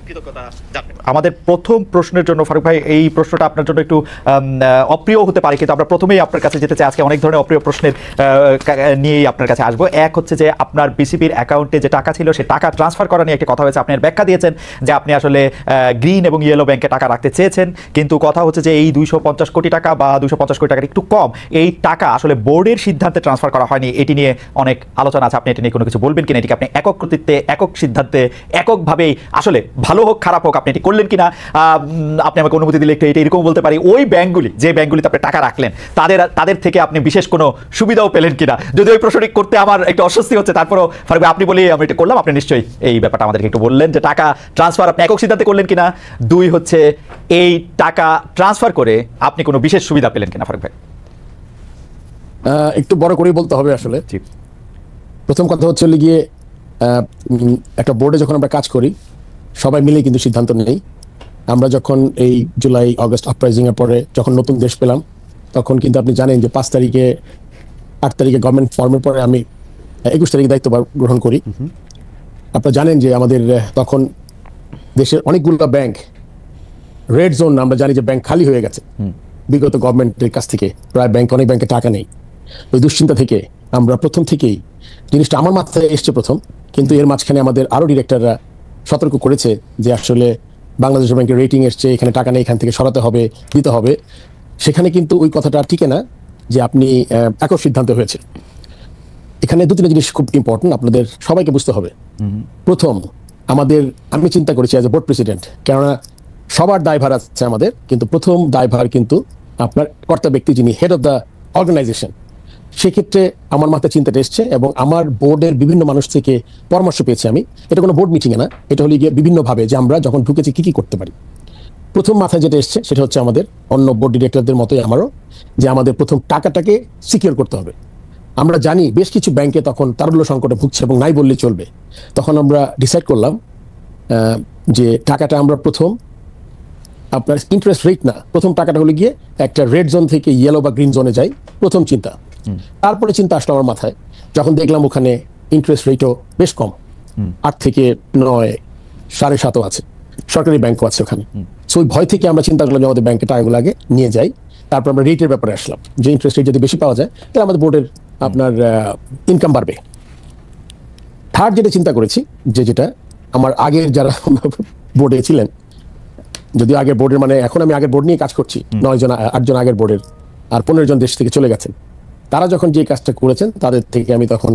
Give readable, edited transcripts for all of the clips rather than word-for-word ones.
কৃতজ্ঞতা জানাবেন। আমাদের প্রথম প্রশ্নের জন্য ফারুক ভাই, এই প্রশ্নটা আপনার জন্য একটু অপ্রিয় হতে পারে, কিন্তু আমরা প্রথমেই আপনার কাছে যেতে চাই। আজকে অনেক ধরনের অপ্রিয় প্রশ্নের নিয়েই আপনার কাছে আসবো। এক হচ্ছে যে আপনার বিসিবির অ্যাকাউন্টে যে টাকা ছিল, সে টাকা ট্রান্সফার করা নিয়ে একটা কথা হয়েছে। আপনি ব্যাখ্যা দিয়েছেন যে আপনি আসলে গ্রিন এবং ইয়েলো ব্যাংকে টাকা রাখতে চেয়েছেন, কিন্তু কথা হচ্ছে যে এই 250 কোটি টাকা বা 250 কোটি টাকার একটু কম, এই টাকা আসলে বোর্ডের সিদ্ধান্তে ট্রান্সফার করা হয়নি। এটি নিয়ে অনেক আলোচনা আছে, আপনি এটি নিয়ে কোনো কিছু বলবেন কিনা? এটিকে আপনি একক কর্তৃত্বে, একক সিদ্ধান্তে, এককভাবেই আসলে ভালো হোক খারাপ হোক আপনি এটি করলেন কিনা, আপনি আমাকে অনুমতি দিলে একটু এটা এরকম বলতে পারি। ওই ব্যাংকগুলি, যে ব্যাংকগুলিতে আপনি টাকা রাখলেন, তাদের থেকে আপনি বিশেষ কোনো সুবিধাও পেলেন কিনা? যদি ওই প্রশ্নটি করতে আমার একটু অস্বস্তি হচ্ছে, তারপরও ফারুক ভাই আপনি বলে আমি এটা করলাম, আপনি নিশ্চয়ই এই ব্যাপারটা আমাদেরকে একটু বললেন যে টাকা ট্রান্সফার আপনি একক সিদ্ধান্তে করলেন কিনা। দুই হচ্ছে এই টাকা ট্রান্সফার করে আপনি কোনো বিশেষ সুবিধা পেলেন কিনা ফারুক ভাই? একটু বড় করেই বলতে হবে আসলে। প্রথম কথা হচ্ছে গিয়ে একটা বোর্ডে যখন আমরা কাজ করি সবাই মিলেই কিন্তু সিদ্ধান্ত নেই। আমরা যখন এই জুলাই আগস্ট আপরাইজিং এর পরে যখন নতুন দেশ পেলাম, তখন কিন্তু আপনি জানেন যে 5 তারিখে 8 তারিখে গভর্নমেন্ট ফর্মের পরে আমি 21 তারিখে দায়িত্ব গ্রহণ করি। আপনারা জানেন যে আমাদের তখন দেশের অনেকগুলো ব্যাংক রেড জোন, আমরা জানি যে ব্যাংক খালি হয়ে গেছে বিগত গভর্নমেন্টের কাছ থেকে, প্রায় অনেক ব্যাংকে টাকা নেই। ওই দুশ্চিন্তা থেকে আমরা প্রথম থেকেই, জিনিসটা আমার মাথায় এসছে প্রথম, কিন্তু এর মাঝখানে আমাদের আরো ডিরেক্টররা সতর্ক করেছে যে আসলে বাংলাদেশ ব্যাংকের রেটিং এসছে, এখানে টাকা নেই, এখান থেকে সরাতে হবে, দিতে হবে। সেখানে কিন্তু ওই কথাটা টিকে না যে আপনি একক সিদ্ধান্ত হয়েছে। এখানে 2-3 জিনিস খুব ইম্পর্টেন্ট, আপনাদের সবাইকে বুঝতে হবে। প্রথম, আমি চিন্তা করেছি অ্যাজ এ বোর্ড প্রেসিডেন্ট, কেননা সবার দায়ভার আছে আমাদের, কিন্তু প্রথম দায়ভার কিন্তু আপনার কর্তা ব্যক্তি, যিনি হেড অফ দ্য অর্গানাইজেশন। সেক্ষেত্রে আমার মাথায় চিন্তাটা এসছে এবং আমার বোর্ডের বিভিন্ন মানুষ থেকে পরামর্শ পেয়েছি আমি। এটা কোনো বোর্ড মিটিংয়ে না, এটা হলে গিয়ে বিভিন্নভাবে যে আমরা যখন ঢুকেছি কি কি করতে পারি। প্রথম মাথায় যেটা এসছে সেটা হচ্ছে আমাদের অন্য বোর্ড ডিরেক্টরদের মতোই আমারও, যে আমাদের প্রথম টাকাটাকে সিকিউর করতে হবে। আমরা জানি বেশ কিছু ব্যাংকে তখন তারল্য সংকটে ভুগছে এবং নাই বললে চলবে। তখন আমরা ডিসাইড করলাম যে টাকাটা আমরা প্রথম আপনার ইন্টারেস্ট রেট না, প্রথম টাকাটা হলে গিয়ে একটা রেড জোন থেকে ইয়েলো বা গ্রিন জোনে যাই, প্রথম চিন্তা। তারপরে চিন্তা আসলো আমার মাথায়, যখন দেখলাম ওখানে ইন্টারেস্ট রেটও বেশ কম, 8 থেকে 9, 7.5 আছে, সরকারি ব্যাংকও আছে ওখানে। সো ওই ভয় থেকে আমরা চিন্তা করলাম যে আমাদের ব্যাংকে টাকাগুলো আগে নিয়ে যাই। তারপর আমরা রেটের ব্যাপারে আসলাম, যে ইন্টারেস্ট রেট যদি বেশি পাওয়া যায় তাহলে আমাদের বোর্ডের আপনার ইনকাম বাড়বে। থার্ড যেটা চিন্তা করেছি, যেটা আমার আগের যারা বোর্ডে ছিলেন, যদি আগের বোর্ডের মানে এখন আমি আগের বোর্ড নিয়ে কাজ করছি, 8 জন আগের বোর্ডের, আর 15 জন দেশ থেকে চলে গেছেন। তারা যখন যে কাজটা করেছেন তাদের থেকে আমি তখন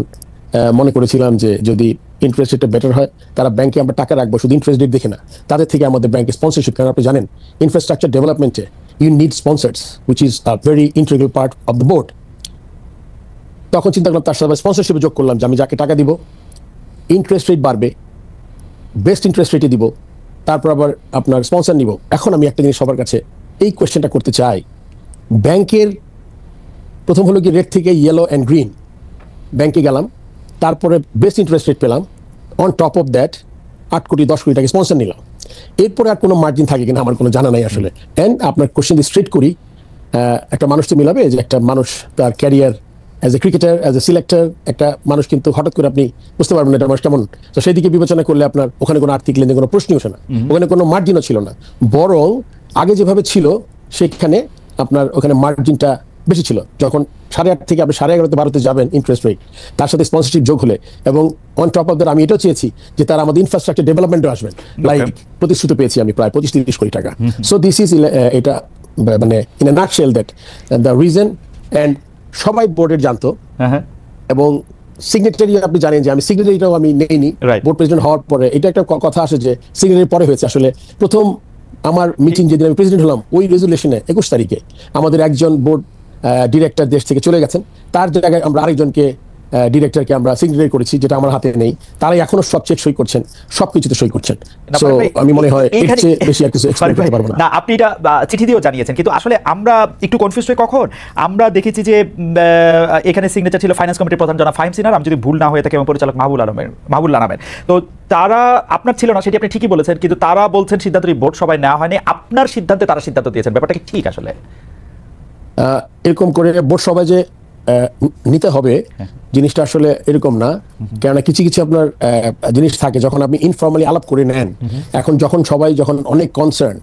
মনে করেছিলাম যে যদি ইন্টারেস্ট রেটটা বেটার হয়, তারা ব্যাংকে আমরা টাকা রাখবো শুধু ইন্টারেস্ট রেট দেখে না, তাদের থেকে আমাদের ব্যাংকে স্পন্সরশিপ। কারণ আপনি জানেন ইনফ্রাস্ট্রাকচার ডেভেলপমেন্টে you need sponsors, which is a very integral part of the board. তখন চিন্তা করলাম তার সাথে স্পন্সরশিপে যোগ করলাম যে আমি যাকে টাকা দিব ইন্টারেস্ট রেট বাড়বে, বেস্ট ইন্টারেস্ট রেটে দিব, তারপর আবার আপনার স্পন্সর নিব। এখন আমি একটা জিনিস সবার কাছে এই কোয়েশ্চেনটা করতে চাই, ব্যাংকের প্রথম হলো কি রেট থেকে ইয়েলো অ্যান্ড গ্রিন, ব্যাংকে গেলাম, তারপরে বেস্ট ইন্টারেস্ট রেট পেলাম, অন টপ অফ দ্যাট 8 কোটি 10 কোটি টাকা স্পন্সর নিলাম। এরপরে আর কোনো মার্জিন থাকে কিনা আমার কোনো জানা নাই আসলে। অ্যান্ড আপনার কোয়েশ্চেন দিয়ে স্ট্রেট করি, একটা মানুষ তো মিলাবে যে একটা মানুষ তার career as a cricketer, as a selector, একটা মানুষ কিন্তু হঠাৎ করে আপনি বুঝতে পারবেন এটা মানুষ কেমন। তো সেই দিকে বিবেচনা করলে আপনার ওখানে কোনো আর্থিক লেনদেন কোনো প্রশ্নই ওঠে না, ওখানে কোনো মার্জিনও ছিল না, বরং আগে যেভাবে ছিল সেখানে আপনার ওখানে মার্জিনটা বেশি ছিল। যখন 8.5 থেকে আপনি 11.5-তে 12-তে যাবেন ইন্টারেস্ট রেট, তার সাথে স্পন্সরশিপ যোগ হলে, এবং অন টপ অফ দ্যাট আমি এটাও চেয়েছি যে তারা আমাদের ইনফ্রাস্ট্রাকচার ডেভেলপমেন্টও আসবেন, লাইক প্রতিশ্রুতি পেয়েছি আমি প্রায় 25-30 কোটি টাকা। সো দিস ইজ এটা মানে in a nutshell that the reason. And সবাই বোর্ডের জানতো, এবং সিগনেটারি আপনি জানেন যে আমি সিগনেটারিটাও আমি নেইনি বোর্ড প্রেসিডেন্ট হওয়ার পরে। এটা একটা কথা আসে যে সিগনেটারি পরে হয়েছে, আসলে প্রথম আমার মিটিং যেদিন আমি প্রেসিডেন্ট হলাম ওই রেজুলেশনে 21 তারিখে আমাদের একজন বোর্ড ডিরেক্টর দেশ থেকে চলে গেছেন, তার জায়গায় আমরা আরেকজনকে ডিরেক্টরকে আমরা সিগনেটারি করেছি, যেটা আমার হাতে নেই। তারাই এখনো সব চেক সই করছেন, সবকিছুতে সই করছেন। সো আমি মনে হয় এর চেয়ে বেশি আর কিছু এক্সপ্লেইন করতে পারবো না। আপনি এটা চিঠি দিয়েও জানিয়েছেন, কিন্তু আসলে আমরা একটু কনফিউজ হই। কখন আমরা দেখেছি যে এখানে সিগনেচার ছিল ফাইন্যান্স কমিটির প্রধান জনাব ফাহিম সিনহার, আমি যদি ভুল না হয়ে থাকে, এবং পরিচালক মাহবুবুল্লাহ নামের। তো তারা আপনার ছিল না, সেটি আপনি ঠিকই বলেছেন, কিন্তু তারা বলছেন সিদ্ধান্তটি বোর্ড সবাই নেওয়া হয়নি, আপনার সিদ্ধান্তে তারা সিদ্ধান্ত দিয়েছেন। ব্যাপারটা কি ঠিক আসলে? এরকম করে বোর্ড সবাই যে নিতে হবে জিনিসটা আসলে এরকম না, কেননা কিছু কিছু আপনার জিনিস থাকে যখন আপনি ইনফর্মালি আলাপ করে নেন। এখন যখন অনেক কনসার্ন,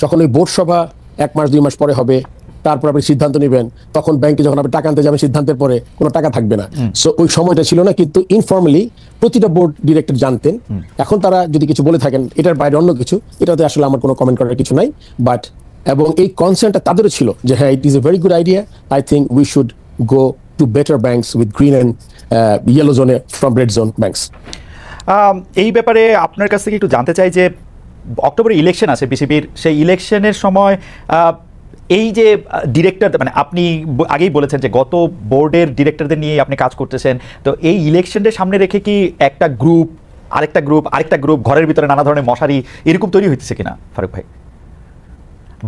যখন ওই বোর্ড সভা 1 মাস 2 মাস পরে হবে, তারপর আপনি সিদ্ধান্ত নেবেন, তখন ব্যাংকে যখন আপনি টাকা আনতে যাবেন সিদ্ধান্তের পরে কোনো টাকা থাকবে না। সো ওই সময়টা ছিল না, কিন্তু ইনফর্মালি প্রতিটা বোর্ড ডিরেক্টর জানতেন। এখন তারা যদি কিছু বলে থাকেন এটার বাইরে অন্য কিছু, এটাতে আসলে আমার কোনো কমেন্ট করার কিছু নাই। বাট এবং এই কনসার্নটা তাদেরও ছিল যে হ্যাঁ, it is a very good idea, I think we should go to better banks with green and yellow জোনে ফ্রম রেড জোন ব্যাংকস। এই ব্যাপারে আপনার কাছ থেকে একটু জানতে চাই যে অক্টোবরে ইলেকশন আছে বিসিবির, সেই ইলেকশনের সময় এই যে ডিরেক্টর, মানে আপনি আগেই বলেছেন যে গত বোর্ডের ডিরেক্টরদের নিয়ে আপনি কাজ করতেছেন, তো এই ইলেকশনের সামনে রেখে কি একটা গ্রুপ আরেকটা গ্রুপ ঘরের ভিতরে নানা ধরনের মশারি এরকম তৈরি হইতেছে কিনা ফারুক ভাই?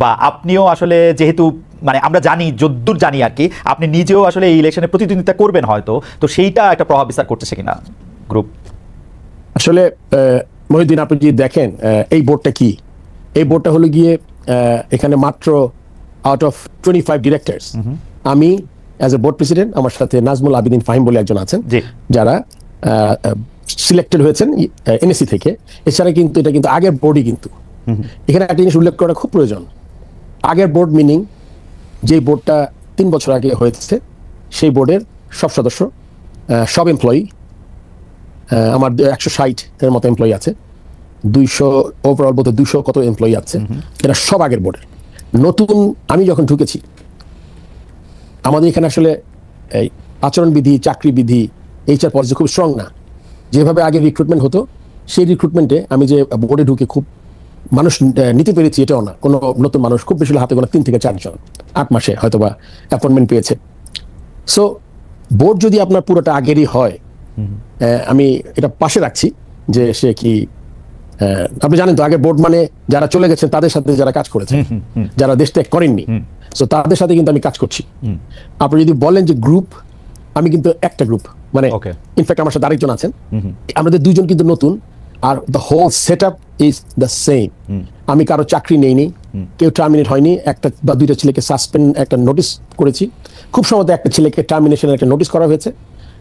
বা আপনিও আসলে যেহেতু মানে আমরা জানি, যদ্দূর জানি আর কি, আপনি নিজেও আসলে এই ইলেকশনে প্রতিদ্বন্দ্বিতা করবেন হয়তো, তো সেইটা একটা প্রভাব বিস্তার করতেছে কিনা গ্রুপ? আসলে মহিউদ্দিন, আপনি যদি দেখেন এই বোর্ডটা কি, এই বোর্ডটা হলো গিয়ে এখানে মাত্র আউট অফ 25 ডিরেক্টরস আমি অ্যাজ এ বোর্ড প্রেসিডেন্ট, আমার সাথে নাজমুল আবিদিন ফাহিম বলে একজন আছেন যারা সিলেক্টেড হয়েছেন এনএসসি থেকে। এছাড়া কিন্তু এটা কিন্তু আগের বোর্ডই। কিন্তু এখানে একটা জিনিস উল্লেখ করা খুব প্রয়োজন, আগের বোর্ড মিনিং যে বোর্ডটা 3 বছর আগে হয়েছে, সেই বোর্ডের সব সদস্য, সব এমপ্লয়ি, আমার 160 এর মতো এমপ্লয়ি আছে, 200 ওভারঅল বলতে 200 কত এমপ্লয়ি আছে, এরা সব আগের বোর্ডের। নতুন আমি যখন ঢুকেছি, আমাদের এখানে আসলে এই আচরণবিধি, চাকরি বিধি, এইচআর পলিসি খুব স্ট্রং না। যেভাবে আগে রিক্রুটমেন্ট হতো, সেই রিক্রুটমেন্টে আমি যে বোর্ডে ঢুকে খুব মানুষ নিতে পেরেছি এটাও না। কোনো নতুন মানুষ খুব বেশি হাতে গোনা 3 থেকে 4 জন 8 মাসে হয়তো বা অ্যাপয়েন্টমেন্ট পেয়েছে। সো বোর্ড যদি আপনার পুরোটা আগেরই হয়, আমি এটা পাশে রাখছি যে সে কি, আপনি জানেন তো আগের বোর্ড মানে যারা চলে গেছেন তাদের সাথে যারা কাজ করেছে, যারা দেশ ত্যাগ করেননি, সো তাদের সাথে কিন্তু আমি কাজ করছি। আপনি যদি বলেন যে গ্রুপ, আমি কিন্তু একটা গ্রুপ, মানে ইনফ্যাক্ট আমার সাথে আরেকজন আছেন, আমাদের 2 জন কিন্তু নতুন, আর the whole set up is the same. আমি কারো চাকরি নেইনি, কেউ টার্মিনেট হয়নি, একটা বা 2টা ছেলেকে সাসপেন্ড একটা নোটিশ করেছি, খুব সম্ভবত একটা ছেলেকে টার্মিনেশনের একটা নোটিশ করা হয়েছে,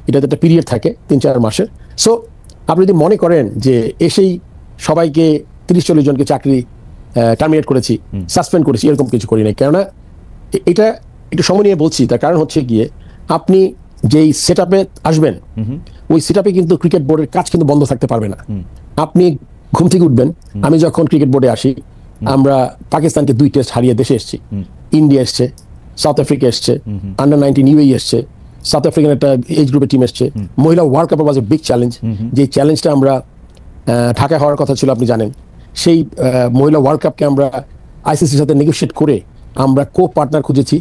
এটাতে একটা পিরিয়ড থাকে 3-4 মাসের। সো আপনি যদি মনে করেন যে এসেই সবাইকে 30-40 জনকে চাকরি টার্মিনেট করেছি, সাসপেন্ড করেছি, এরকম কিছু করি নাই। কেননা এটা একটু সময় নিয়ে বলছি, তার কারণ হচ্ছে গিয়ে আপনি যেই সেট আপে আসবেন, ওই সেট আপে কিন্তু ক্রিকেট বোর্ডের কাজ কিন্তু বন্ধ থাকতে পারবে না। আপনি ঘুম থেকে উঠবেন, আমি যখন ক্রিকেট বোর্ডে আসি, আমরা পাকিস্তানকে 2 টেস্ট হারিয়ে দেশে এসেছি, ইন্ডিয়া এসছে, সাউথ আফ্রিকা এসছে, আন্ডার-19 ইউএই এসছে, সাউথ আফ্রিকান একটা এজ গ্রুপের টিম এসছে, মহিলা world cup was a big challenge. যে চ্যালেঞ্জটা আমরা ঢাকায় হওয়ার কথা ছিল, আপনি জানেন, সেই মহিলা ওয়ার্ল্ড কাপকে আমরা আইসিসির সাথে নেগোশিয়েট করে আমরা কো পার্টনার খুঁজেছি,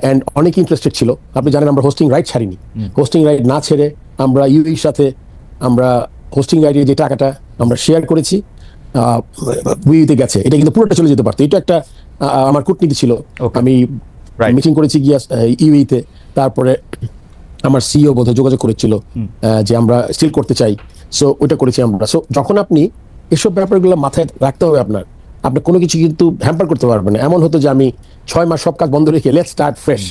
অ্যান্ড অনেক ইন্টারেস্টেড ছিল। আপনি জানেন আমরা হোস্টিং রাইট ছাড়িনি, হোস্টিং রাইট না ছেড়ে আমরা ইউএইর সাথে আমরা হোস্টিং রাইটের যে টাকাটা আমরা শেয়ার করেছি, উইতে গেছে, এটা কিন্তু পুরোটা চলে যেতে পারতো। এটা একটা আমার কূটনীতি ছিল। আমি মিটিং করেছি গিয়া ইউএইতে, তারপরে আমার সিইও বোধহয় যোগাযোগ করেছিল যে আমরা স্টিল করতে চাই, সো ওইটা করেছি আমরা। সো যখন আপনি এসব ব্যাপারগুলো মাথায় রাখতে হবে, আপনি কোনো কিছু কিন্তু হ্যাম্পার করতে পারবেন না। এমন হতো যে আমি 6 মাস সব কাজ বন্ধ রেখে লেটস স্টার্ট ফ্রেশ,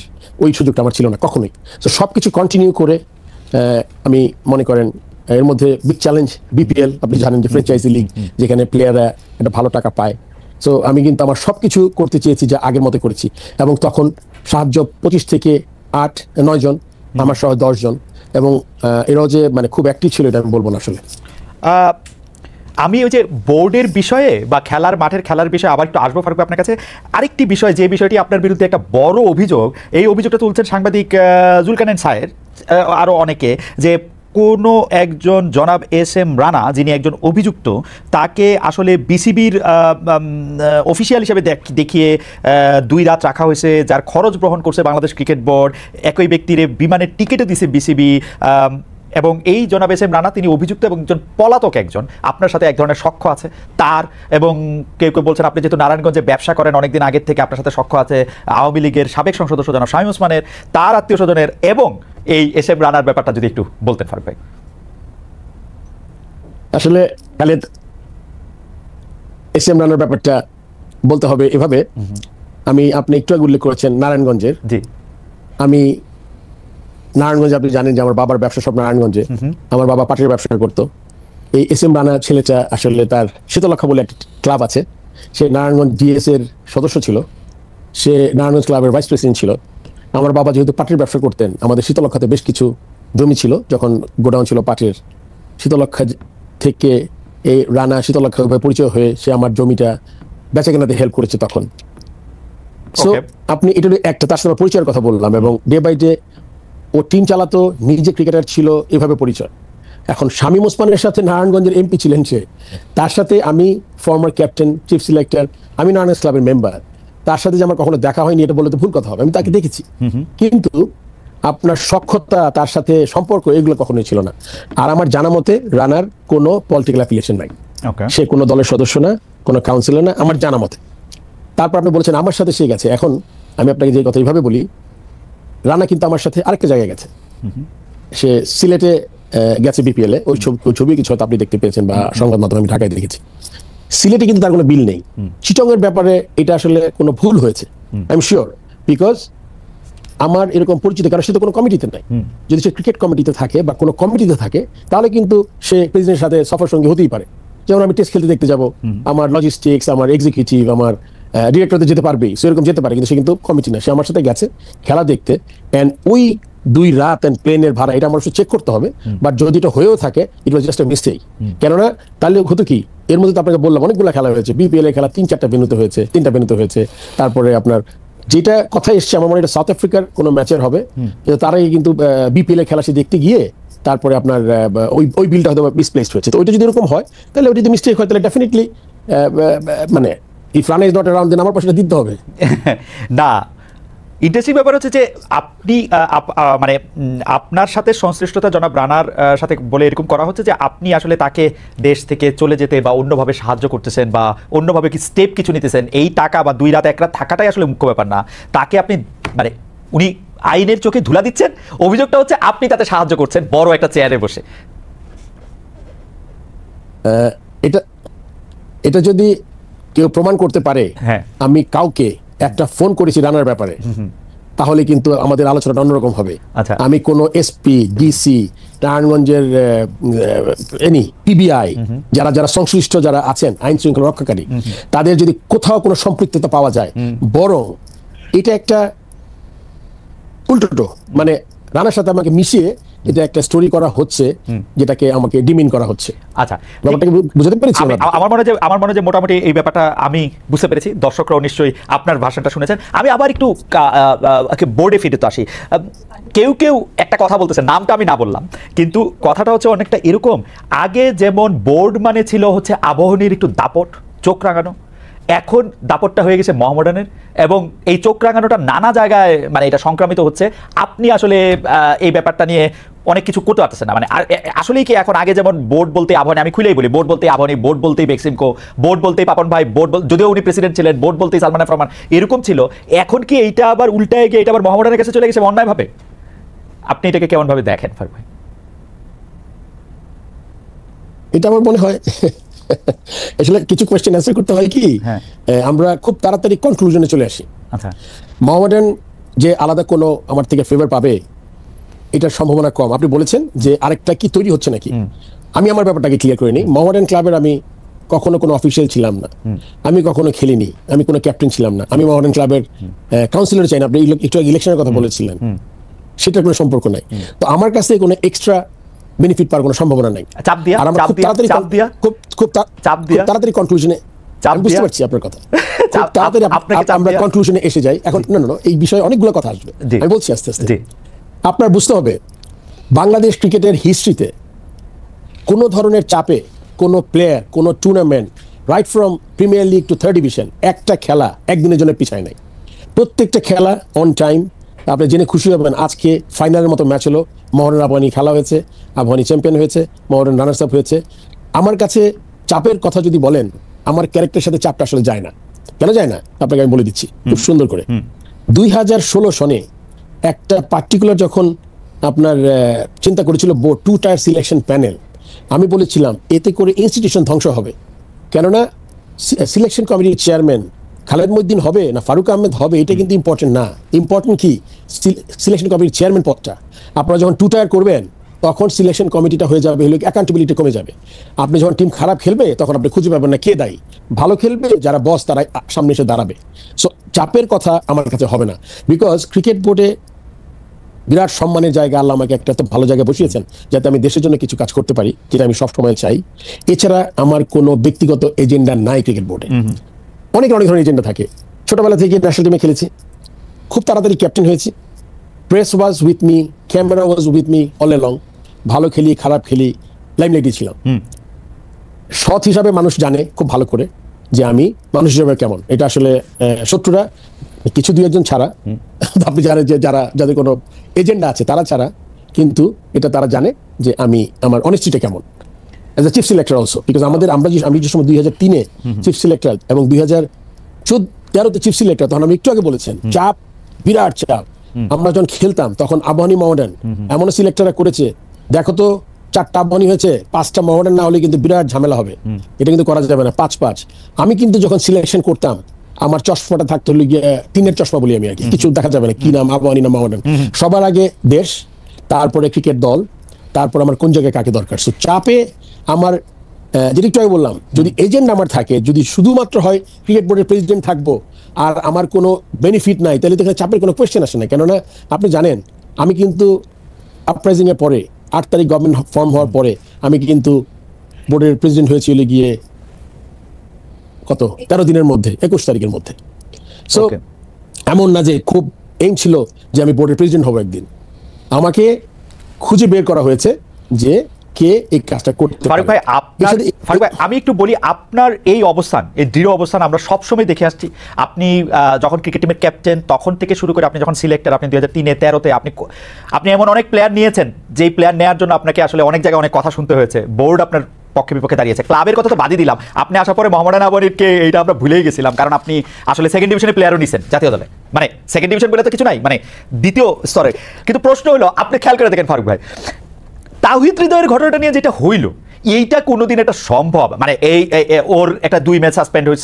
ওই সুযোগটা আমার ছিল না কখনোই। তো সব কিছু কন্টিনিউ করে আমি মনে করেন এর মধ্যে বিগ চ্যালেঞ্জ বিপিএল, আপনি জানেন যে ফ্র্যাঞ্চাইজি লিগ, যেখানে প্লেয়াররা একটা ভালো টাকা পায়। সো আমি কিন্তু আমার সব কিছু করতে চেয়েছি যা আগের মতো করেছি, এবং তখন সাহায্য 25 থেকে 8-9 জন, আমার সহ 10 জন, এবং এরাও যে মানে খুব অ্যাক্টিভ ছিল এটা আমি বলবো না আসলে। আমি ওই যে বোর্ডের বিষয়ে বা মাঠের খেলার বিষয়ে আবার একটু আসবো ফারুক আপনার কাছে। আরেকটি বিষয়, যে বিষয়টি আপনার বিরুদ্ধে একটা বড় অভিযোগ, এই অভিযোগটা তুলছেন সাংবাদিক জুলকারনাইন সায়ের, আরও অনেকে, যে কোনো একজন জনাব এস.এম. রানা, যিনি একজন অভিযুক্ত, তাকে আসলে বিসিবির অফিসিয়াল হিসেবে দেখিয়ে 2 রাত রাখা হয়েছে, যার খরচ গ্রহণ করছে বাংলাদেশ ক্রিকেট বোর্ড, একই ব্যক্তির বিমানের টিকিটও দিছে বিসিবি, এবং এই জনাব এস.এম. রানা তিনি অভিযুক্ত এবং একজন পলাতক, একজন আপনার সাথে এক ধরনের সখ্য আছে তার, এবং কেউ কেউ বলছেন আপনি যেহেতু নারায়ণগঞ্জে ব্যবসা করেন অনেকদিন আগের থেকে, আপনার সাথে সখ্য আছে আওয়ামী লীগের সাবেক সংসদ সদস্য জনাব শামীম ওসমানের, তার আত্মীয় স্বজনের, এবং এই এস.এম. রানার ব্যাপারটা যদি একটু বলতেন ফারুক ভাই। আসলে খালেদ, এস.এম. রানার ব্যাপারটা বলতে হবে এভাবে, আপনি একটু আগে উল্লেখ করেছেন নারায়ণগঞ্জের, জি, আমি নারায়ণগঞ্জে আপনি জানেন যে আমার বাবার ব্যবসা সব নারায়ণগঞ্জে, আমার বাবা পাটের ব্যবসা করতো। এই এস এম রানা ছেলেটা আসলে তার শীতলক্ষা বলে একটা ক্লাব আছে, সে নারায়ণগঞ্জ ডিএস এর সদস্য ছিল, সে নারায়ণগঞ্জ ক্লাবের ভাইস প্রেসিডেন্ট ছিল। আমার বাবা যেহেতু পাটের ব্যবসা করতেন, আমাদের শীতলক্ষাতে বেশ কিছু জমি ছিল, যখন গোডাউন ছিল পাটের, শীতলক্ষা থেকে এই রানা শীতলক্ষা পরিচয় হয়ে সে আমার জমিটা বেচা কেনাতে হেল্প করেছে তখন। সো আপনি এটা একটা তার সাথে পরিচয়ের কথা বললাম, এবং ডে বাই ডে ও টিম চালাতো, নিজে ক্রিকেটার ছিল, এভাবে পরিচয়। এখন শামীম ওসমানের সাথে নারায়ণগঞ্জের এমপি ছিলেন সে, তার সাথে আমি ফর্মার ক্যাপ্টেন, চিফ সিলেক্টর, আমি নারায়ণগঞ্জ ক্লাবের মেম্বার, তার সাথে যে আমার কখনো দেখা হয়নি এটা বললে তো ভুল কথা হবে, আমি তাকে দেখেছি। কিন্তু আপনার সখ্যতা, তার সাথে সম্পর্ক, এগুলো কখনোই ছিল না। আর আমার জানা মতে রানার কোনো পলিটিক্যাল অ্যাফিলিয়েশন নাই, সে কোনো দলের সদস্য না, কোনো কাউন্সিলর না, আমার জানা মতে। তারপর আপনি বলেছেন আমার সাথে সে গেছে, এখন আমি আপনাকে যে কথা এইভাবে বলি, রানা কিন্তু আমার সাথে আরেকটা জায়গায় গেছে, সে সিলেটে গেছে বিপিএল এ, ওই ছবি কিছু হয়তো আপনি দেখতে পেয়েছেন বা সংবাদ মাধ্যমে আমি ঢাকায় দেখেছি। সিলেটে কিন্তু তার কোনো বিল নেই। চিটং এর ব্যাপারে এটা আসলে কোনো ভুল হয়েছে, আই এম শিওর, বিকজ আমার এরকম পরিচিত কারোর সাথে কোনো কমিটিতে নাই। যদি সে ক্রিকেট কমিটিতে থাকে বা কোনো কমিটিতে থাকে, তাহলে কিন্তু সে প্রেসিডেন্টের সাথে সফর সঙ্গী হতেই পারে। যেমন আমি টেস্ট খেলতে দেখতে যাব, আমার লজিস্টিক্স, আমার এক্সিকিউটিভ, আমার ডিরেক্টরতে যেতে পারবেই, সেরকম যেতে পারে, কিন্তু সে কিন্তু কমিটি না, সে আমার সাথে গেছে খেলা দেখতে। অ্যান্ড ওই 2 রাত অ্যান্ড প্লেনের ভাড়া এটা আমার চেক করতে হবে, বাট যদি এটা হয়েও থাকে ইট ওয়াজ জাস্ট এ মিস্টেক। কেননা তাহলে হতো কি, এর মধ্যে তো আপনাকে বললাম অনেকগুলো খেলা হয়েছে, বিপিএল এর খেলা 3-4টা ভেন্যুতে হয়েছে, 3টা ভেন্যুতে হয়েছে। তারপরে আপনার যেটা কথা এসছে, আমার মনে হয় সাউথ আফ্রিকার কোনো ম্যাচের হবে, তারাই কিন্তু বিপিএল এর খেলা সে দেখতে গিয়ে তারপরে আপনার ওই বিলটা হয়তো মিসপ্লেসড হয়েছে। তো ওইটা যদি এরকম হয়, তাহলে ওইটা যদি মিস্টেক হয়, তাহলে ডেফিনেটলি মানে if Rana is not around then আমার পাশে দিতে হবে না। ইন্টারেস্টিং ব্যাপার হচ্ছে যে আপনি মানে আপনার সাথে সংশ্লিষ্টতা জনাব রানার সাথে বলে এরকম করা হচ্ছে যে আপনি আসলে তাকে দেশ থেকে চলে যেতে বা অন্যভাবে সাহায্য করতেছেন বা অন্যভাবে কি স্টেপ কিছু নিতেছেন। এই টাকা বা 2 রাত 1 রাত থাকাটাই আসলে মুখ্য ব্যাপার না, তাকে আপনি মানে উনি আইনের চোখে ধুলা দিচ্ছেন, অভিযোগটা হচ্ছে আপনি তাতে সাহায্য করছেন বড় একটা চেয়ারে বসে। এটা যদি কেউ প্রমাণ করতে পারে আমি কাউকে একটা ফোন করেছি রানার ব্যাপারে, তাহলে কিন্তু আমাদের আলোচনাটা অন্যরকম হবে। আমি কোন এসপি, ডিসি, নারায়ণগঞ্জের এনি পিবিআই, যারা যারা সংশ্লিষ্ট যারা আছেন আইন শৃঙ্খলা রক্ষাকারী, তাদের যদি কোথাও কোনো সম্পৃক্ততা পাওয়া যায়, বরং এটা একটা উল্টো, মানে রানার সাথে আমাকে মিশিয়ে এটা একটা স্টোরি করা হচ্ছে, যেটাকে আমাকে ডিমিন করা হচ্ছে। আচ্ছা, ব্যাপারটাকে বুঝতে পেরেছি। আমার মনে হয় যে মোটামুটি এই ব্যাপারটা আমি বুঝতে পেরেছি, দর্শকরাও নিশ্চয়ই আপনার ভাষণটা শুনেছেন। আমি আবার একটু বোর্ডে ফিরে তো আসি। কেউ কেউ একটা কথা বলতেছে, নামটা আমি না বললাম, কিন্তু কথাটা হচ্ছে অনেকটা এরকম, আগে যেমন বোর্ড মানে ছিল হচ্ছে আবাহনীর একটু দাপট, চোখ রাঙানো, এখন দাপটটা হয়ে গেছে মোহামেডানের, এবং এই চোখ রাঙানোটা নানা জায়গায় মানে এটা সংক্রামিত হচ্ছে। আপনি আসলে এই ব্যাপারটা নিয়ে অনেক কিছু করতে পারতেছেন না, মানে আসলেই কি এখন আগে যেমন বোর্ড বলতে আবাহনী, আমি খুলেই বলি, বোর্ড বলতে আবাহনী, বোর্ড বলতেই বেক্সিমকো, বোর্ড বলতেই পাপন ভাই, বোর্ড যদিও উনি প্রেসিডেন্ট ছিলেন, বোর্ড বলতেই সালমান এফ রহমান, এরকম ছিল। এখন কি এইটা আবার উল্টায় গিয়ে এটা আবার মোহামেডানের কাছে চলে গেছে অন্যায়ভাবে? আপনি এটাকে কেমন ভাবে দেখেন ফারুক ভাই? এটা আমার মনে হয় আসলে কিছু কোয়েশ্চেন অ্যান্সার করতে হয় কি, আমরা খুব তাড়াতাড়ি কনক্লুশনে চলে আসি। আচ্ছা, মোহামেডান যে আলাদা কোনো আমার থেকে ফেভার পাবে এটার সম্ভাবনা কম। আপনি বলেছেন যে আরেকটা কি তৈরি হচ্ছে নাকি, আমি আমার ব্যাপারটাকে ক্লিয়ার করে নিই। মোহামেডান ক্লাবের আমি কখনো কোনো অফিসিয়াল ছিলাম না, আমি কখনো খেলিনি, আমি কোনো ক্যাপ্টেন ছিলাম না, আমি মোহামেডান ক্লাবের কাউন্সিলর চাই না। আপনি একটু ইলেকশনের কথা বলেছিলেন, সেটার কোনো সম্পর্ক নাই। তো আমার কাছে কোনো এক্সট্রা বেনিফিট পাওয়ার কোনো সম্ভাবনা নাই। আর আমরা খুব তাড়াতাড়ি কনক্লুশনে, আমি বুঝতে পারছি আপনার কথা, খুব তাড়াতাড়ি আমরা কনক্লুশনে এসে যাই। এখন না, এই বিষয়ে অনেকগুলো কথা আসবে, আমি বলছি আস্তে আস্তে। আপনার বুঝতে হবে বাংলাদেশ ক্রিকেটের হিস্ট্রিতে কোনো ধরনের চাপে কোনো প্লেয়ার, কোনো tournament, right from premier league to 3rd division, একটা খেলা একদিনের জন্য পিছায় নাই। প্রত্যেকটা খেলা অন টাইম। আপনি জেনে খুশি হবেন, আজকে ফাইনালের মতো ম্যাচ হলো, মোহন আবাহনী খেলা হয়েছে, আবাহনী চ্যাম্পিয়ন হয়েছে, মোহন রানার্স আপ হয়েছে। আমার কাছে চাপের কথা যদি বলেন, আমার ক্যারেক্টারের সাথে চাপটা আসলে যায় না। কেন যায় না আপনাকে আমি বলে দিচ্ছি খুব সুন্দর করে। 2016 সনে একটা পার্টিকুলার যখন আপনার চিন্তা করেছিল বোর্ড 2 টায়ার সিলেকশন প্যানেল, আমি বলেছিলাম এতে করে ইনস্টিটিউশন ধ্বংস হবে। কেননা সিলেকশন কমিটির চেয়ারম্যান খালেদ মহিউদ্দিন হবে না ফারুক আহমেদ হবে এটা কিন্তু ইম্পর্টেন্ট না। ইম্পর্টেন্ট কি সিলেকশন কমিটির চেয়ারম্যান পদটা। আপনারা যখন টু টায়ার করবেন তখন সিলেকশন কমিটিটা হয়ে যাবে হলো অ্যাকাউন্টেবিলিটি কমে যাবে। আপনি যখন টিম খারাপ খেলবে তখন আপনি খুঁজে পাবেন না কে দায়ী। ভালো খেলবে যারা বস তারা সামনে এসে দাঁড়াবে। সো চাপের কথা আমার কাছে হবে না, বিকজ ক্রিকেট বোর্ডে বিরাট সম্মানের জায়গা আল্লাহ আমাকে একটা তো ভালো জায়গায় বসিয়েছেন যাতে আমি দেশের জন্য কিছু কাজ করতে পারি, যেটা আমি সবসময় চাই। এছাড়া আমার কোনো ব্যক্তিগত এজেন্ডা নাই ক্রিকেট বোর্ডে। অনেক ধরনের এজেন্ডা থাকে। ছোটবেলা থেকে ন্যাশনাল টিমে খেলেছি, খুব তাড়াতাড়ি ক্যাপ্টেন হয়েছি। Press was with me, camera was with me all along. ভালো খেলি খারাপ খেলি লাইমলাইটে ছিলাম। সৎ হিসাবে মানুষ জানে খুব ভালো করে যে আমি মানুষ হিসাবে কেমন। এটা আসলে শত্রুরা কিছু দুই একজন ছাড়া, আপনি জানেন যে যাদের কোনো এজেন্ডা আছে তারা ছাড়া, কিন্তু এটা তারা জানে যে আমি আমার অনেস্টিটা কেমন as a chief selector also. Because আমি যে সময় 2003-এ চিফ সিলেক্টর এবং 2013-তে চিফ সিলেক্টর, তখন আমি একটু আগে বলেছেন চাপ, বিরাট চাপ। আমরা যখন খেলতাম তখন আবাহনী মডার্ন এমন সিলেক্টররা করেছে, দেখো তো 4টা আবাহনী হয়েছে, 5টা মডার্ন না হলে কিন্তু বিরাট ঝামেলা হবে, এটা কিন্তু করা যাবে না 5-5। আমি কিন্তু যখন সিলেকশন করতাম আমার চশমাটা থাকতো গিয়ে তিনের চশমা বলি আমি আর কি, কিছু দেখা যাবে না কি নাম আবাহনী না মডার্ন। সবার আগে দেশ, তারপরে ক্রিকেট দল, তারপর আমার কোন জায়গায় কাকে দরকার। সো চাপে আমার যেটা একটু আগে বললাম, যদি এজেন্ট আমার থাকে, যদি শুধুমাত্র হয় ক্রিকেট বোর্ডের প্রেসিডেন্ট থাকবো আর আমার কোনো বেনিফিট নাই, তাহলে তো এখানে চাপের কোনো কোয়েশ্চেন আসে না। কেননা আপনি জানেন আমি কিন্তু আপরাইজিং এর পরে 8 তারিখ গভর্নমেন্ট ফর্ম হওয়ার পরে আমি কিন্তু বোর্ডের প্রেসিডেন্ট হয়েছিল গিয়ে কত 13 দিনের মধ্যে, 21 তারিখের মধ্যে। সো এমন না যে খুব এইম ছিল যে আমি বোর্ডের প্রেসিডেন্ট হবো একদিন। আমাকে খুঁজে বের করা হয়েছে যে কে এই কাজটা করতে পারে। ফারুক ভাই আমি একটু বলি, আপনার এই অবস্থান, এই দৃঢ় অবস্থান আমরা সবসময় দেখে আসছি। আপনি যখন ক্রিকেট টিমের ক্যাপ্টেন তখন থেকে শুরু করে আপনি যখন সিলেক্টর, আপনি 2003-13-তে আপনি এমন অনেক প্লেয়ার নিয়েছেন যেই প্লেয়ার নেওয়ার জন্য আপনাকে আসলে অনেক জায়গায় অনেক কথা শুনতে হয়েছে, বোর্ড আপনার পক্ষে বিপক্ষে দাঁড়িয়েছে। ক্লাবের কথা তো বাদই দিলাম, আপনি আসার পরে মোহামেডান আবাহনীকে এইটা আমরা ভুলেই গেছিলাম, কারণ আপনি আসলে সেকেন্ড ডিভিশনের প্লেয়ারও নিছেন জাতীয় দলে, মানে সেকেন্ড ডিভিশন বলে তো কিছু নাই, মানে দ্বিতীয় স্তরে। কিন্তু প্রশ্ন হলো, আপনি খেয়াল করে দেখেন ফারুক ভাই, তাওহিদ হৃদয়ের ঘটনাটা নিয়ে যেটা হইল, এইটা কোনোদিন এটা সম্ভব? মানে ওর একটা 2 ম্যাচ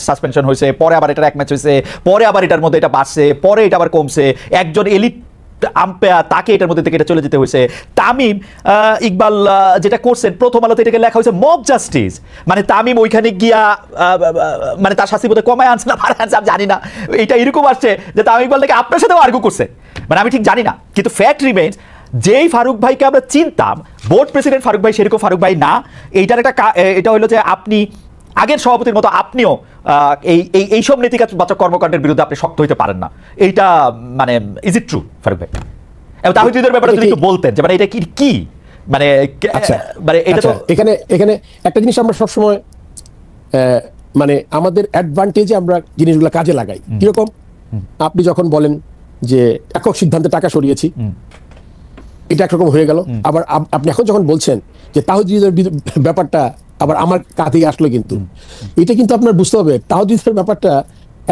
সাসপেনশন হয়েছে, পরে আবার এটার 1 ম্যাচ হয়েছে, পরে আবার এটার মধ্যে এটা বাড়ছে, পরে এটা আবার কমছে, একজন এলিট আম্পায়ার তাকে এটার মধ্যে থেকে এটা চলে যেতে হয়েছে। তামিম ইকবাল যেটা করছেন, প্রথম আলোতে এটাকে লেখা হয়েছে মব জাস্টিস। মানে তামিম ওইখানে গিয়া মানে তার শাস্তি বোধহয় কমায় আনছে না বাড়ায় আনছে, আমি জানি না, এটা এরকম আসছে যে তামিম ইকবাল থেকে আপনার সাথেও আর্গু করছে, মানে আমি ঠিক জানি না। কিন্তু ফ্যাক্ট রিমেইনস, যেই ফারুক ভাইকে আমরা চিনতাম বোর্ড প্রেসিডেন্ট ফারুক ভাই সেরকম ফারুক ভাই না। এইটার একটা এটা হলো যে আপনি আগের সভাপতির মতো আপনিও এইসব নেতিবাচক কর্মকাণ্ডের বিরুদ্ধে আপনি শক্ত হইতে পারেন না। এইটা মানে ইজ ইট ট্রু ফারুক ভাই? এবং তাহিদের ব্যাপারে যদি একটু বলতেন যে মানে এটা কি মানে মানে এটা তো এখানে একটা জিনিস আমরা সবসময় মানে আমাদের অ্যাডভান্টেজে আমরা জিনিসগুলো কাজে লাগাই। কিরকম? আপনি যখন বলেন যে একক সিদ্ধান্তে টাকা সরিয়েছি, এটা একরকম হয়ে গেল। আবার আপনি এখন যখন বলছেন যে তাহিদের ব্যাপারটা আবার আমার কাঁধেই আসলো, কিন্তু এটা কিন্তু আপনার বুঝতে হবে তাহিদের ব্যাপারটা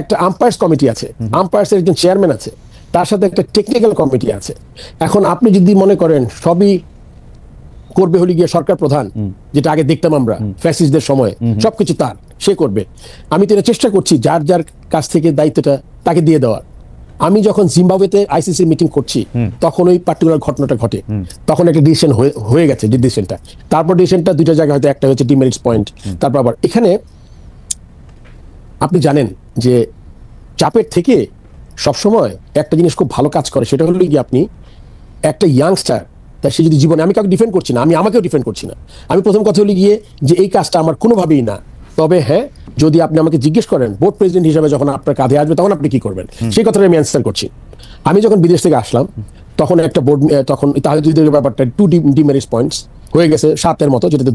একটা আম্পায়ার্স কমিটি আছে, আম্পায়ার্স এর একজন চেয়ারম্যান আছে, তার সাথে একটা টেকনিক্যাল কমিটি আছে। এখন আপনি যদি মনে করেন সবই করবে হলে গিয়ে সরকার প্রধান, যেটা আগে দেখতাম আমরা ফ্যাসিস্টদের সময়, সবকিছু তার, সে করবে। আমি তো এটা চেষ্টা করছি যার যার কাছ থেকে দায়িত্বটা তাকে দিয়ে দেওয়ার। আমি যখন জিম্বাবুয়েতে আইসিসি মিটিং করছি তখন ওই পার্টিকুলার ঘটনাটা ঘটে, তখন একটা ডিসিশন হয়ে গেছে যে ডিসিশনটা, তারপর ডিসিশনটা 2টা জায়গায় হয়তো, একটা হচ্ছে ডিমেরিটস পয়েন্ট, তারপর আবার এখানে আপনি জানেন যে চাপের থেকে সবসময় একটা জিনিস খুব ভালো কাজ করে, সেটা হলো কি আপনি একটা ইয়াংস্টার, তাই সে যদি জীবনে, আমি কাউকে ডিফেন্ড করছি না, আমি আমাকেও ডিফেন্ড করছি না, আমি প্রথম কথা হলো গিয়ে যে এই কাজটা আমার কোনোভাবেই না। তবে হ্যাঁ, যদি আপনি আমাকে জিজ্ঞেস করেন বোর্ড প্রেসিডেন্ট হিসেবে যখন আপনার কাঁধে আসবে তখন আপনি কি করবেন, সেই কথাটা আমি অ্যান্সার করছি। আমি যখন বিদেশ থেকে আসলাম তখন একটা বোর্ড, তখন তাহিদের ব্যাপারটা 2 ডিমেরিটস পয়েন্টস হয়ে গেছে 7-এর মতো, যেটাতে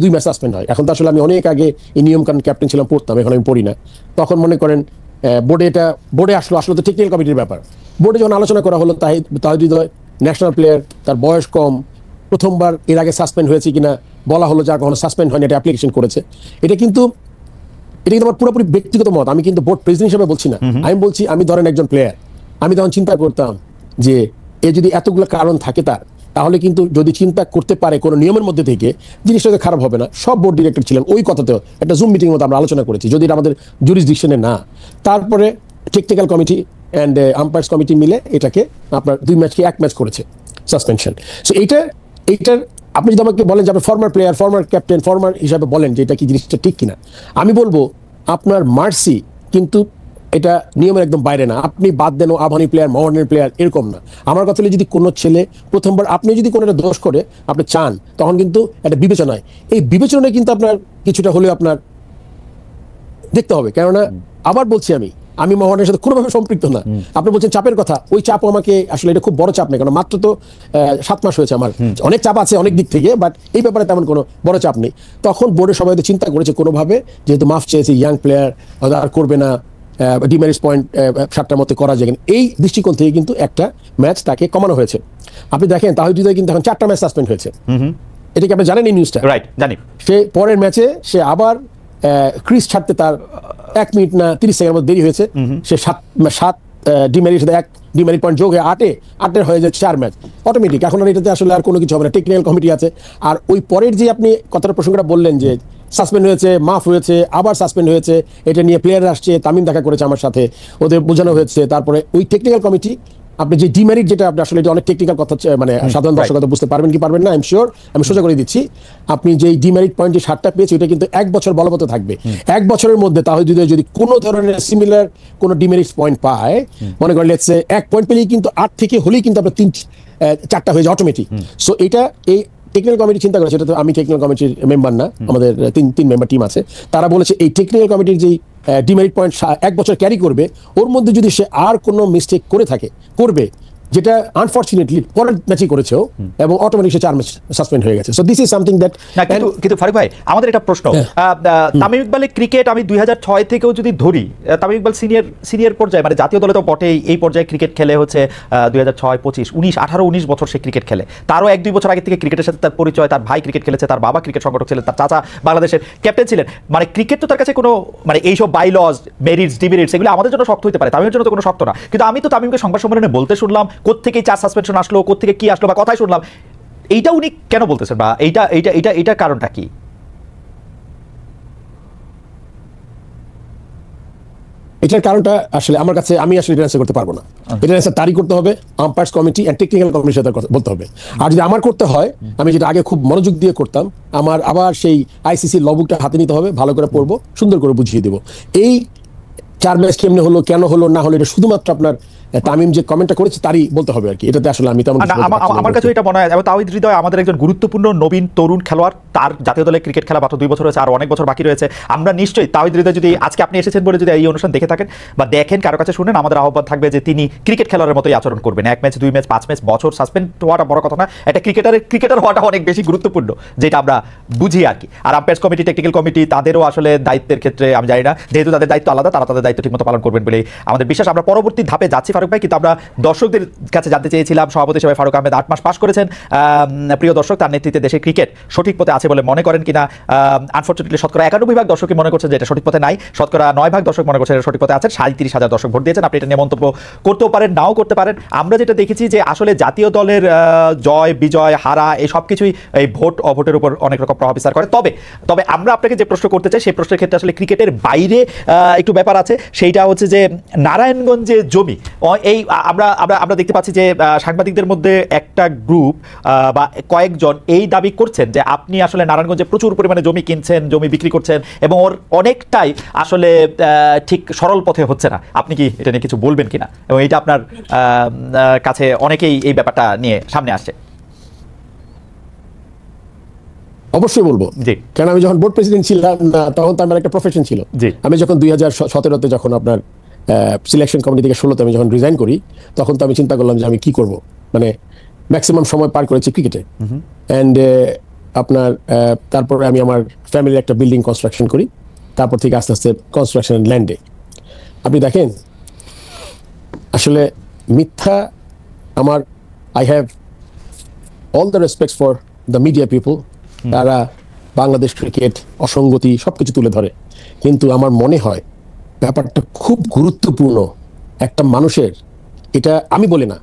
দুই ম্যাচ সাসপেন্ড হয়। এখন তো আসলে আমি অনেক আগে এই নিয়ম কানুন ক্যাপ্টেন ছিলাম, পড়তাম, এখন আমি পড়ি না। তখন মনে করেন বোর্ডে আসলে তো টেকনিক্যাল কমিটির ব্যাপার। বোর্ডে যখন আলোচনা করা হলো তাহিদ ন্যাশনাল প্লেয়ার, তার বয়স কম, প্রথমবার এর আগে সাসপেন্ড হয়েছে কিনা বলা হলো, যা কখনো সাসপেন্ড হয়নি, এটা অ্যাপ্লিকেশন করেছে। এটা কিন্তু আমার পুরোপুরি ব্যক্তিগত মত, আমি কিন্তু বোর্ড প্রেসিডেন্ট হিসেবে বলছি না। আমি বলছি, আমি ধরেন একজন প্লেয়ার, আমি তখন চিন্তা করতাম যে এ যদি এতগুলো কারণ থাকে তার, তাহলে কিন্তু যদি চিন্তা করতে পারে কোনো নিয়মের মধ্যে থেকে, জিনিসটা তো খারাপ হবে না। সব বোর্ড ডিরেক্টর ছিলেন, ওই কথাতেও একটা জুম মিটিং মতো আমরা আলোচনা করেছি, যদি এটা আমাদের জুরিসডিকশনে না। তারপরে technical committee and umpires committee মিলে এটাকে আপনার 2 ম্যাচকে 1 ম্যাচ করেছে সাসপেনশন। সো এইটার আপনি যদি আমাকে বলেন যে আপনি former player, former captain, former হিসাবে বলেন যে এটা কি জিনিসটা ঠিক কিনা, আমি বলবো আপনার মার্সি কিন্তু এটা নিয়মের একদম বাইরে না। আপনি বাদ দেন আবাহনী প্লেয়ার, মোহামেডান প্লেয়ার, এরকম না। আমার কথা হলে যদি কোনো ছেলে প্রথমবার আপনি যদি কোনো একটা দোষ করে আপনি চান, তখন কিন্তু একটা বিবেচনায়, এই বিবেচনায় কিন্তু আপনার কিছুটা হলেও আপনার দেখতে হবে। কেননা আবার বলছি, আমি মোহামেডানের সাথে কোনোভাবে সম্পৃক্ত না। আপনি বলছেন চাপের কথা, ওই চাপ আমাকে আসলে এটা খুব বড় চাপ নেই, কারণ মাত্র তো 7 মাস হয়েছে। আমার অনেক চাপ আছে অনেক দিক থেকে, বাট এই ব্যাপারে তেমন কোনো বড় চাপ নেই। তখন বোর্ডের সবাই তো চিন্তা করেছে কোনোভাবে, যেহেতু মাফ চেয়েছে, ইয়াং প্লেয়ার আর করবে না, ডিমেরিটস পয়েন্ট 7টার মধ্যে করা যায়, এই দৃষ্টিকোণ থেকে কিন্তু একটা ম্যাচ তাকে কমানো হয়েছে। আপনি দেখেন তাহিদ হৃদয় কিন্তু এখন 4টা ম্যাচ সাসপেন্ড হয়েছে। এটা কি আপনি জানেন এই নিউজটা? রাইট, জানি। সে পরের ম্যাচে সে আবার ক্রিজ ছাড়তে তার 1 মিনিট না 30 সেকেন্ড মধ্যে দেরি হয়েছে। সে 7 ডিমেরিট সাথে 1 ডিমেরিট পয়েন্ট যোগ হয়ে 8 হয়ে যায় 4 ম্যাচ অটোমেটিক। এখন আর এটাতে আসলে আর কোনো কিছু হবে না, টেকনিক্যাল কমিটি আছে। আর ওই পরের যে আপনি কথাটা প্রসঙ্গটা বললেন যে সাসপেন্ড হয়েছে, মাফ হয়েছে, আবার সাসপেন্ড হয়েছে, এটা নিয়ে প্লেয়ার আসছে, তামিম দেখা করেছে আমার সাথে, ওদের বোঝানো হয়েছে। তারপরে ওই টেকনিক্যাল কমিটি, আপনি যে ডিমেরিট, যেটা আপনি আসলে এটা অনেক টেকনিক্যাল কথা, মানে সাধারণ দর্শক হয়তো বুঝতে পারবেন কি পারবেন না, আই এম শিওর, আমি সোজা করে দিচ্ছি। আপনি যে ডিমেরিট পয়েন্ট যে 7টা পেয়েছে, এটা কিন্তু 1 বছর বলবৎ থাকবে। 1 বছরের মধ্যে তাহলে যদি কোনো ধরনের সিমিলার কোনো ডিমেরিট পয়েন্ট পায়, মনে করেন লেটস সে 1 পয়েন্ট পেলেই কিন্তু 8 থেকে হলেই কিন্তু আপনার 4টা হয়ে যায় অটোমেটিক। সো এটা এই টেকনিক্যাল কমিটি চিন্তা করেছে। এটা তো আমি টেকনিক্যাল কমিটির মেম্বার না, আমাদের 3 মেম্বার টিম আছে, তারা বলেছে এই টেকনিক্যাল কমিটির যেই ডিমেরিট পয়েন্ট 1 বছর ক্যারি করবে, ওর মধ্যে যদি সে আর কোনো মিস্টেক করে থাকে, করবে, যেটা আনফরচুনেটলি পরের ম্যাচই করেছেও, এবং অটোমেটিক সে 4 ম্যাচ সাসপেন্ড হয়ে গেছে। So this is something that. কিন্তু ফারুক ভাই, আমাদের এটা প্রশ্ন, তামিম ইকবালের ক্রিকেট আমি 2006 থেকেও যদি ধরি, তামিম ইকবাল সিনিয়র পর্যায়ে, মানে জাতীয় দলে তো বটেই, এই পর্যায়ে ক্রিকেট খেলে হচ্ছে 2006, 25, 19, 18, 19 বছর সে ক্রিকেট খেলে। তারও 1-2 বছর আগে থেকে ক্রিকেটের সাথে তার পরিচয়। তার ভাই ক্রিকেট খেলেছে, তার বাবা ক্রিকেট সংগঠক ছিলেন, তার চাচা বাংলাদেশের ক্যাপ্টেন ছিলেন। মানে ক্রিকেট তো তার কাছে কোনো, মানে এইসব বাইলজ, মেরিটস, ডিমেরিটস, এগুলো আমাদের জন্য শক্ত হতে পারে, তামিমের জন্য তো কোনো শক্ত না। কিন্তু আমি তো তামিমকে সংবাদ সম্মেলনে বলতে শুনলাম, কোত্থেকে 4 সাসপেনশন আসলো, কোত্থেকে কি আসলো, বা কথাই শুনলাম, এইটা উনি কেন বলতেছেন, বা এইটা কারণটা কি? এটার কারণটা আসলে আমার কাছে, আমি আসলে এটা অ্যান্সার করতে পারবো না। এটা অ্যান্সার তারই করতে হবে, আম্পায়ার্স কমিটি এন্ড টেকনিক্যাল কমিটির সাথে বলতে হবে। আর যদি আমার করতে হয়, আমি যেটা আগে খুব মনোযোগ দিয়ে করতাম, আমার আবার সেই আইসিসি লবুকটা হাতে নিতে হবে, ভালো করে পড়বো, সুন্দর করে বুঝিয়ে দেবো এই 4 ম্যাচ কেমনে হলো, কেন হলো না হলো, এটা শুধুমাত্র আপনার তামিম যে কমেন্টটা করেছে তারই বলতে হবে আর কি। এটাতে আসলে আমি তেমন আমার কাছে এটা মনে হয়, এবং তাহিদ হৃদয় আমাদের একজন গুরুত্বপূর্ণ নবীন তরুণ খেলোয়াড়, তার জাতীয় দলে ক্রিকেট খেলা মাত্র 2 বছর হয়েছে, আর অনেক বছর বাকি রয়েছে। আমরা নিশ্চয়ই তাহিদ হৃদয়, যদি আজকে আপনি এসেছেন বলে যদি এই অনুষ্ঠান দেখে থাকেন বা দেখেন, কারো কাছে শুনেন, আমাদের আহ্বান থাকবে যে তিনি ক্রিকেট খেলোয়াড়ের মতোই আচরণ করবেন। 1 ম্যাচ, 2 ম্যাচ, 5 ম্যাচ, বছর সাসপেন্ড হওয়াটা বড় কথা না, একটা ক্রিকেটার হওয়াটা অনেক বেশি গুরুত্বপূর্ণ, যেটা আমরা বুঝি আর কি। আর আম্পায়ার্স কমিটি, টেকনিক্যাল কমিটি, তাদেরও আসলে দায়িত্বের ক্ষেত্রে আমি জানি না, যেহেতু তাদের দায়িত্ব আলাদা, তারা তাদের দায়িত্ব ঠিকমতো পালন করবেন বলে আমাদের বিশ্বাস। আমরা পরবর্তী ধাপে যাচ্ছি ফারুক ভাই, কিন্তু আমরা দর্শকদের কাছে জানতে চেয়েছিলাম, সভাপতি হিসেবে ফারুক আহমেদ 8 মাস পাস করেছেন। প্রিয় দর্শক, তার নেতৃত্বে দেশের ক্রিকেট সঠিক পথে আছে বলে মনে করেন কিনা? আনফরচুনেটলি শতকরা 91% দর্শকই মনে করছেন যে এটা সঠিক পথে নাই, শতকরা 9% দর্শক মনে করছেন এটা সঠিক পথে আছেন। 37,000 দর্শক ভোট দিয়েছেন। আপনি এটা নিয়ে মন্তব্য করতেও পারেন, নাও করতে পারেন। আমরা যেটা দেখেছি যে আসলে জাতীয় দলের জয়, বিজয়, হারা, এই সব কিছুই এই ভোট অভোটের উপর অনেক রকম প্রভাব বিস্তার করে। তবে আমরা আপনাকে যে প্রশ্ন করতে চাই, সেই প্রশ্নের ক্ষেত্রে আসলে ক্রিকেটের বাইরে একটু ব্যাপার আছে। সেইটা হচ্ছে যে নারায়ণগঞ্জে জমি, এই আমরা দেখতে পাচ্ছি যে সাংবাদিকদের মধ্যে একটা গ্রুপ বা কয়েকজন এই দাবি করছেন যে আপনি আসলে নারায়ণগঞ্জে প্রচুর পরিমাণে জমি কিনছেন, জমি বিক্রি করছেন, এবং ওর অনেকটাই আসলে ঠিক সরল পথে হচ্ছে না। আপনি কি এটা নিয়ে কিছু বলবেন কিনা, এবং এইটা আপনার কাছে অনেকেই এই ব্যাপারটা নিয়ে সামনে আসছে? অবশ্যই বলবো, কারণ আমি যখন বোর্ড প্রেসিডেন্ট ছিলাম তখন তো আমার একটা প্রফেশন ছিল। আমি যখন 2017-তে যখন আপনার সিলেকশন কমিটি থেকে 16-তে আমি যখন রিজাইন করি, তখন তো আমি চিন্তা করলাম যে আমি কি করব, মানে ম্যাক্সিমাম সময় পার করেছি ক্রিকেটে। অ্যান্ড আপনার তারপরে আমি আমার ফ্যামিলির একটা বিল্ডিং কনস্ট্রাকশন করি, তারপর থেকে আস্তে আস্তে কনস্ট্রাকশন ল্যান্ডে। আপনি দেখেন আসলে মিথ্যা, আমার I have all the respect for the media people, তারা বাংলাদেশ ক্রিকেট অসঙ্গতি সবকিছু তুলে ধরে, কিন্তু আমার মনে হয় ব্যাপারটা খুব গুরুত্বপূর্ণ একটা মানুষের। এটা আমি বলি না,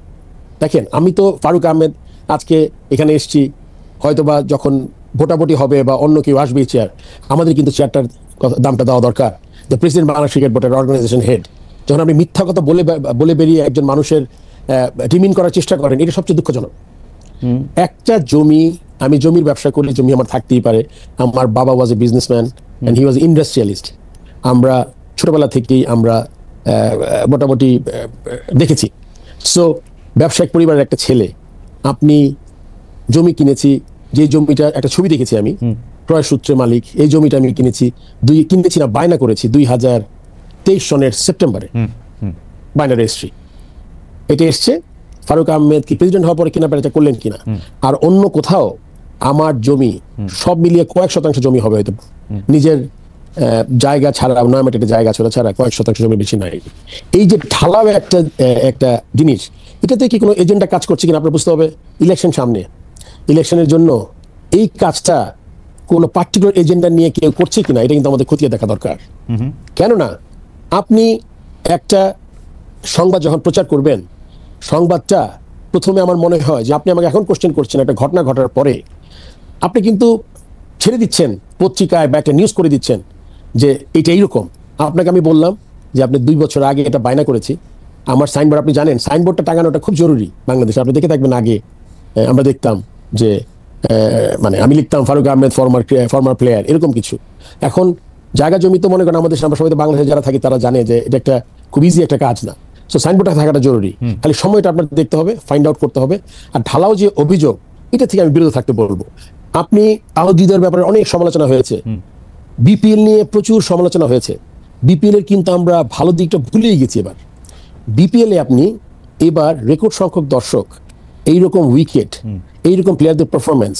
দেখেন আমি তো ফারুক আহমেদ আজকে এখানে এসেছি, হয়তোবা যখন ভোটাভুটি হবে বা অন্য কেউ আসবে চেয়ার, আমাদের কিন্তু চেয়ারটার দামটা দেওয়া দরকার। দ্য প্রেসিডেন্ট বাংলাদেশ ক্রিকেট বোর্ডের অর্গানাইজেশন হেড, যখন আপনি মিথ্যা কথা বলে বেরিয়ে একজন মানুষের ডিমিন করার চেষ্টা করেন, এটা সবচেয়ে দুঃখজনক। একটা জমি, আমি জমির ব্যবসা করি, জমি আমার থাকতেই পারে। আমার বাবা was a businessman and he was industrialist. আমরা ছোটবেলা থেকেই আমরা মোটামুটি দেখেছি। সো ব্যবসায়িক পরিবারের একটা ছেলে, আপনি জমি কিনেছি, যে জমিটা একটা ছবি দেখেছি আমি, ক্রয় সূত্রে মালিক, এই জমিটা আমি কিনেছি না বায়না করেছি 2023 সনের সেপ্টেম্বরে, বায়না রেজিস্ট্রি। এটা এসছে ফারুক আহমেদ কি প্রেসিডেন্ট হওয়ার পরে কিনা এটা করলেন কিনা। আর অন্য কোথাও আমার জমি সব মিলিয়ে কয়েক শতাংশ জমি হবে হয়তো, নিজের জায়গা ছাড়া, নয়ামাটিতে জায়গা ছাড়া কয়েক শতাংশ জমি বেশি নাই। এই যে ঢালাও একটা জিনিস, এটাতে কি কোনো এজেন্ডা কাজ করছে কিনা আপনার বুঝতে হবে। ইলেকশন সামনে, ইলেকশনের জন্য এই কাজটা কোনো পার্টিকুলার এজেন্ডা নিয়ে কেউ করছে কিনা, এটা কিন্তু আমাদের খতিয়ে দেখা দরকার। কেননা আপনি একটা সংবাদ যখন প্রচার করবেন, সংবাদটা প্রথমে আমার মনে হয় যে আপনি আমাকে এখন কোশ্চেন করছেন একটা ঘটনা ঘটার পরে, আপনি কিন্তু ছেড়ে দিচ্ছেন পত্রিকায় বা একটা নিউজ করে দিচ্ছেন যে এটা এইরকম। আপনাকে আমি বললাম যে আপনি 2 বছর আগে এটা বায়না করেছি। আমার সাইনবোর্ড, আপনি জানেন সাইনবোর্ডটা টাঙানোটা খুব জরুরি বাংলাদেশে। আপনি দেখে থাকবেন আগে আমরা দেখতাম যে মানে আমি লিখতাম ফারুক আহমেদ ফর্মার প্লেয়ার, এরকম কিছু। এখন জায়গা জমি তো মনে করেন আমাদের আমরা সবাই বাংলাদেশে যারা থাকি তারা জানে যে এটা একটা খুব ইজি একটা কাজ না। সো সাইনবোর্ডটা থাকাটা জরুরি, খালি সময়টা আপনার দেখতে হবে, ফাইন্ড আউট করতে হবে। আর ঢালাও যে অভিযোগ, এটা থেকে আমি বিরত থাকতে বলবো। আপনি আহতদের ব্যাপারে অনেক সমালোচনা হয়েছে, বিপিএল নিয়ে প্রচুর সমালোচনা হয়েছে। বিপিএল এর কিন্তু আমরা ভালো দিকটা ভুলেই গেছি। এবার বিপিএল এ আপনি এবার রেকর্ড সংখ্যক দর্শক, এইরকম উইকেট, এইরকম প্লেয়ারদের পারফরমেন্স,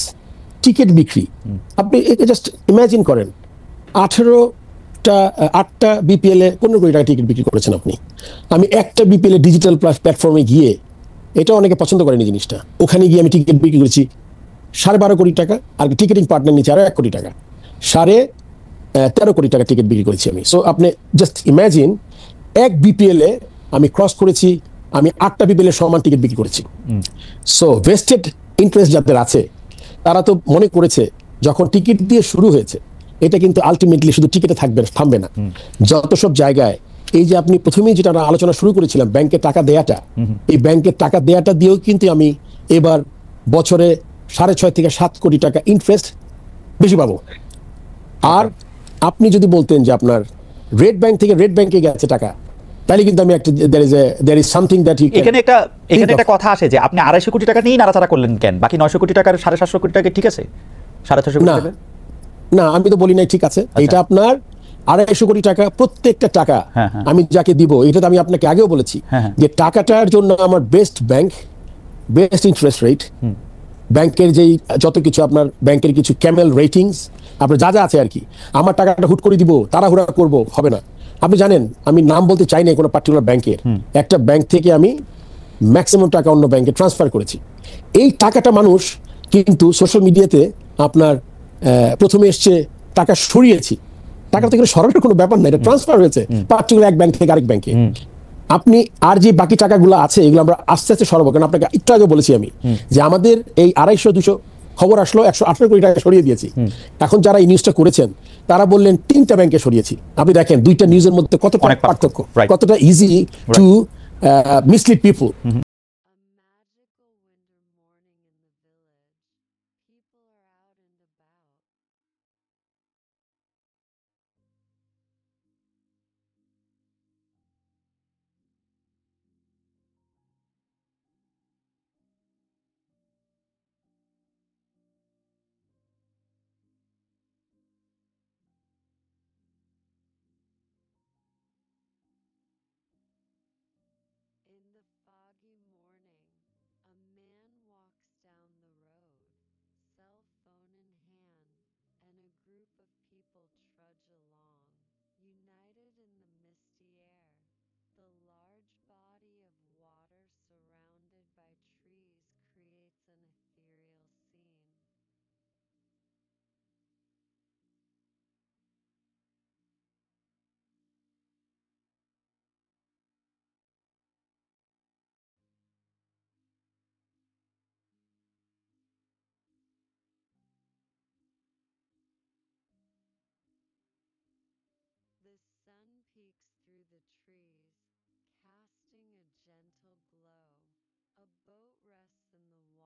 টিকিট বিক্রি, আপনি জাস্ট ইমাজিন করেন। 8টা বিপিএল এ 15 কোটি টাকা টিকিট বিক্রি করেছেন আপনি। আমি একটা বিপিএল এ ডিজিটাল প্ল্যাটফর্মে গিয়ে, এটা অনেকে পছন্দ করেনি জিনিসটা, ওখানে গিয়ে আমি টিকিট বিক্রি করেছি 12.5 কোটি টাকা, আর টিকিটিং পার্টনার নিচে আরো 1 কোটি টাকা, 13.5 কোটি টাকা টিকিট বিক্রি করেছি আমি। সো আপনি জাস্ট ইমাজিন, এক বিপিএল এ আমি ক্রস করেছি, আমি 8টা বিপিএল এর সমান টিকিট বিক্রি করেছি। সো ভেস্টেড ইন্টারেস্ট যাদের আছে, তারা তো মনে করেছে যখন টিকিট দিয়ে শুরু হয়েছে, এটা কিন্তু আলটিমেটলি শুধু টিকিটে থামবে না। যত সব জায়গায়, এই যে আপনি প্রথমেই যেটা আলোচনা শুরু করেছিলাম, ব্যাংকে টাকা দেয়াটা, এই ব্যাংকের টাকা দেয়াটা দিয়েও কিন্তু আমি এবার বছরে 6.5 থেকে 7 কোটি টাকা ইন্টারেস্ট বেশি পাবো। আর আপনি যদি বলতেন যে আপনার রেড ব্যাংক থেকে রেড ব্যাংকে গেছে টাকা, তাহলে কিন্তু আমি একটা there is something that you can এখানে একটা কথা আসে যে আপনি 250 কোটি টাকা নিয়ে নাড়াচাড়া করলেন কেন? বাকি 900 কোটি টাকার 750 কোটি টাকা ঠিক আছে, 650 কোটি টাকা না, আমি তো বলি নাই ঠিক আছে। এটা আপনার 250 কোটি টাকা, প্রত্যেকটা টাকা আমি যাকে দিব, এটা তো আমি আপনাকে আগেও বলেছি যে টাকাটার জন্য আমার best bank, best interest rate, ব্যাংকের যেই যত কিছু আপনার ব্যাংকের কিছু ক্যামেল রেটিংস, আপনার যা আছে আর কি, আমার টাকাটা হুট করে দিব, তাড়াহুড়া করব, হবে না। আপনি জানেন আমি নাম বলতে চাই না কোনো পার্টিকুলার ব্যাংকের, একটা ব্যাংক থেকে আমি ম্যাক্সিমাম টাকা অন্য ব্যাংকে ট্রান্সফার করেছি। এই টাকাটা মানুষ কিন্তু সোশ্যাল মিডিয়াতে আপনার প্রথমে এসছে টাকা সরিয়েছি, টাকা থেকে সরানোর কোনো ব্যাপার না, এটা ট্রান্সফার হয়েছে পার্টিকুলার এক ব্যাংক থেকে আরেক ব্যাংকে। আপনি আর যে বাকি টাকাগুলো আছে এগুলো আমরা আস্তে আস্তে সরাবো। কারণ আপনাকে একটু আগে বলেছি আমি যে আমাদের এই 250-200 খবর আসলো 118 কোটি টাকা সরিয়ে দিয়েছি। এখন যারা এই নিউজটা করেছেন তারা বললেন 3টা ব্যাংকে সরিয়েছি। আপনি দেখেন 2টা নিউজের মধ্যে কতটা পার্থক্য, কতটা easy to mislead people. In the foggy peeks through the trees, casting a gentle glow. A boat rests in the